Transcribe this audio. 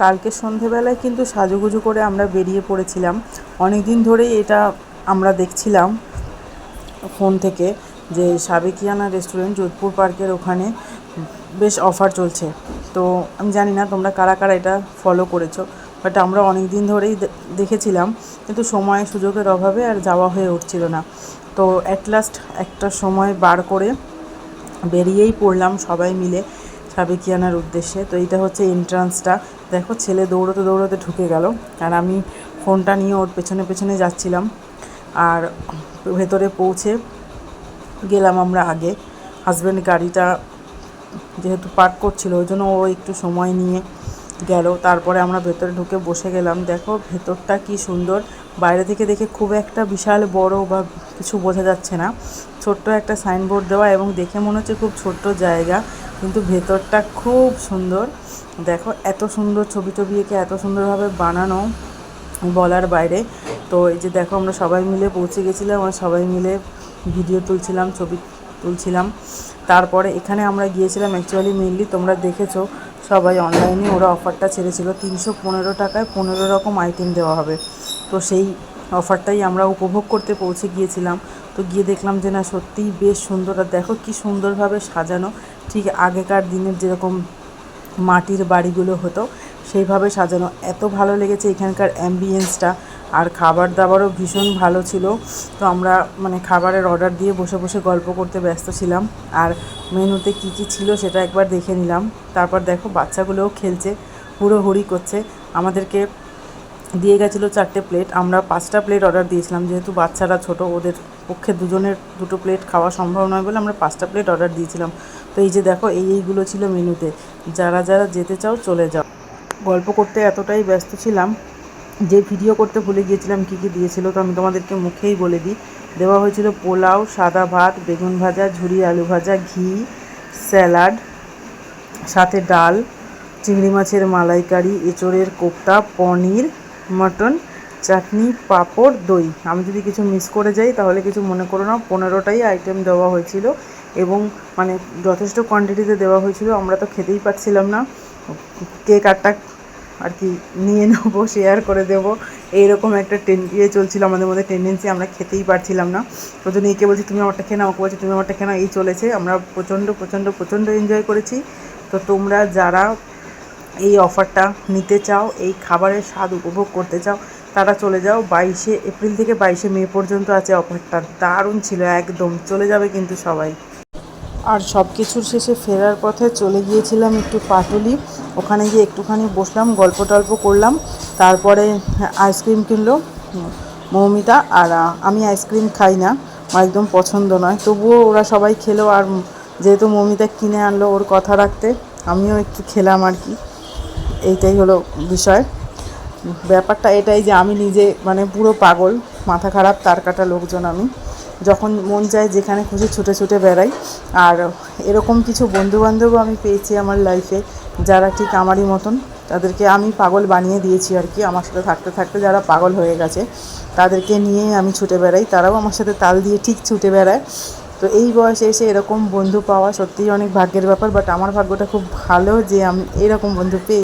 কালকে সন্ধেবেলায় কিন্তু সাজুগুজু করে আমরা বেরিয়ে পড়েছিলাম। অনেক দিন ধরেই এটা আমরা দেখছিলাম ফোন থেকে যে সাবেকিয়ানা রেস্টুরেন্ট যোধপুর পার্কের ওখানে বেশ অফার চলছে। তো আমি জানি না তোমরা কারা কারা এটা ফলো করেছো, বাট আমরা অনেক দিন ধরেই দেখেছিলাম, কিন্তু সময় সুযোগের অভাবে আর যাওয়া হয়ে উঠছিল না। তো অ্যাট লাস্ট একটা সময় বার করে বেরিয়েই পড়লাম সবাই মিলে সাবেকিয়ানার উদ্দেশ্যে। তো এইটা হচ্ছে এন্ট্রান্সটা। দেখো ছেলে দৌড়োতে দৌড়োতে ঢুকে গেল, আর আমি ফোনটা নিয়ে ওর পেছনে পেছনে যাচ্ছিলাম। আর ভেতরে পৌঁছে গেলাম আমরা আগে। হাজব্যান্ড গাড়িটা যেহেতু পার্ক করছিল ওই জন্য ও একটু সময় নিয়ে গেল। তারপরে আমরা ভেতরে ঢুকে বসে গেলাম। দেখো ভেতরটা কি সুন্দর, বাইরে থেকে দেখে খুব একটা বিশাল বড় বা কিছু বোঝা যাচ্ছে না, ছোট্ট একটা সাইনবোর্ড দেওয়া এবং দেখে মনে হচ্ছে খুব ছোট্ট জায়গা, কিন্তু ভেতরটা খুব সুন্দর। দেখো এত সুন্দর ছবি টবি এঁকে এত সুন্দরভাবে বানানো, বলার বাইরে। তো এই যে দেখো আমরা সবাই মিলে পৌঁছে গেছিলাম, আর সবাই মিলে ভিডিও তুলছিলাম, ছবি তুলছিলাম। তারপরে এখানে আমরা গিয়েছিলাম অ্যাকচুয়ালি মেনলি তোমরা দেখেছো সবাই অনলাইনে ওরা অফারটা ছেড়েছিল 315 টাকায় 15 রকম আইটেম দেওয়া হবে। তো সেই অফারটাই আমরা উপভোগ করতে পৌঁছে গিয়েছিলাম। তো গিয়ে দেখলাম যে না সত্যিই বেশ সুন্দর, আর দেখো কি সুন্দরভাবে সাজানো, ঠিক আগেকার দিনের যেরকম মাটির বাড়িগুলো হতো সেইভাবে সাজানো। এত ভালো লেগেছে এখানকার অ্যাম্বিয়েন্সটা, আর খাবার দাবারও ভীষণ ভালো ছিল। তো আমরা খাবারের অর্ডার দিয়ে বসে বসে গল্প করতে ব্যস্ত ছিলাম, আর মেনুতে কী কী ছিল সেটা একবার দেখে নিলাম। তারপর দেখো বাচ্চাগুলোও খেলছে, হুড়োহুড়ি করছে। আমাদেরকে দিয়ে গেছিলো 4টে প্লেট, আমরা 5টা প্লেট অর্ডার দিয়েছিলাম, যেহেতু বাচ্চারা ছোট ওদের পক্ষে দুজনের 2টো প্লেট খাওয়া সম্ভব নয় বলে আমরা 5টা প্লেট অর্ডার দিয়েছিলাম। তো এই যে দেখো এইগুলো ছিল মেনুতে, যারা যারা যেতে চাও চলে যাও। গল্প করতে এতটাই ব্যস্ত ছিলাম যে ভিডিও করতে ভুলে গিয়েছিলাম কী কী দিয়েছিল। তো আমি তোমাদেরকে মুখেই বলে দিই, দেওয়া হয়েছিল পোলাও, সাদা ভাত, বেগুন ভাজা, ঝুরি আলু ভাজা, ঘি, স্যালাড, সাথে ডাল, চিংড়ি মাছের মালাইকারি, এঁচোড়ের কোপ্তা, পনির, মটন, চাটনি, পাঁপড়, দই। আমি যদি কিছু মিস করে যাই তাহলে কিছু মনে করো না। 15টাই আইটেম দেওয়া হয়েছিল এবং যথেষ্ট কোয়ান্টিটিতে দেওয়া হয়েছিল। আমরা তো খেতেই পারছিলাম না, কেক আটটা আর কি নিয়ে নেবো, শেয়ার করে দেবো, এইরকম একটা চলছিল আমাদের মধ্যে টেন্ডেন্সি। আমরা খেতেই পারছিলাম না। ওই জন্য একে বলছি তুমি আমারটা খেয়ে নাও, ওকে বলছি তুমি আমারটা খেয়ে নাও, এই চলেছে। আমরা প্রচণ্ড প্রচণ্ড প্রচণ্ড এনজয় করেছি। তো তোমরা যারা এই অফারটা নিতে চাও, এই খাবারের স্বাদ উপভোগ করতে চাও, তারা চলে যাও। 22শে এপ্রিল থেকে 22শে মে পর্যন্ত আছে অফারটা। দারুণ ছিল একদম, চলে যাবে কিন্তু সবাই। আর সব কিছুর শেষে ফেরার পথে চলে গিয়েছিলাম একটু পাটুলি, ওখানে গিয়ে একটুখানি বসলাম, গল্প টল্প করলাম। তারপরে আইসক্রিম কিনলো মৌমিতা, আর আমি আইসক্রিম খাই না, আমার একদম পছন্দ নয়, তবুও ওরা সবাই খেলো। আর যেহেতু মৌমিতা কিনে আনলো ওর কথা রাখতে আমিও একটু খেলাম আর কি। এইটাই হলো বিষয়। ব্যাপারটা এটাই যে আমি নিজে পুরো পাগল, মাথা খারাপ তার কাটা লোকজন আমি। যখন মন চায় যেখানে খুশি ছুটে ছুটে বেড়াই। আর এরকম কিছু বন্ধুবান্ধবও আমি পেয়েছি আমার লাইফে যারা ঠিক আমারই মতন, তাদেরকে আমি পাগল বানিয়ে দিয়েছি আর কি। আমার সাথে থাকতে থাকতে যারা পাগল হয়ে গেছে তাদেরকে নিয়েই আমি ছুটে বেড়াই, তারাও আমার সাথে তাল দিয়ে ঠিক ছুটে বেড়ায়। তো এই বয়সে এসে এরকম বন্ধু পাওয়া সত্যিই অনেক ভাগ্যের ব্যাপার, বাট আমার ভাগ্যটা খুব ভালো যে আমি এরকম বন্ধু পেয়ে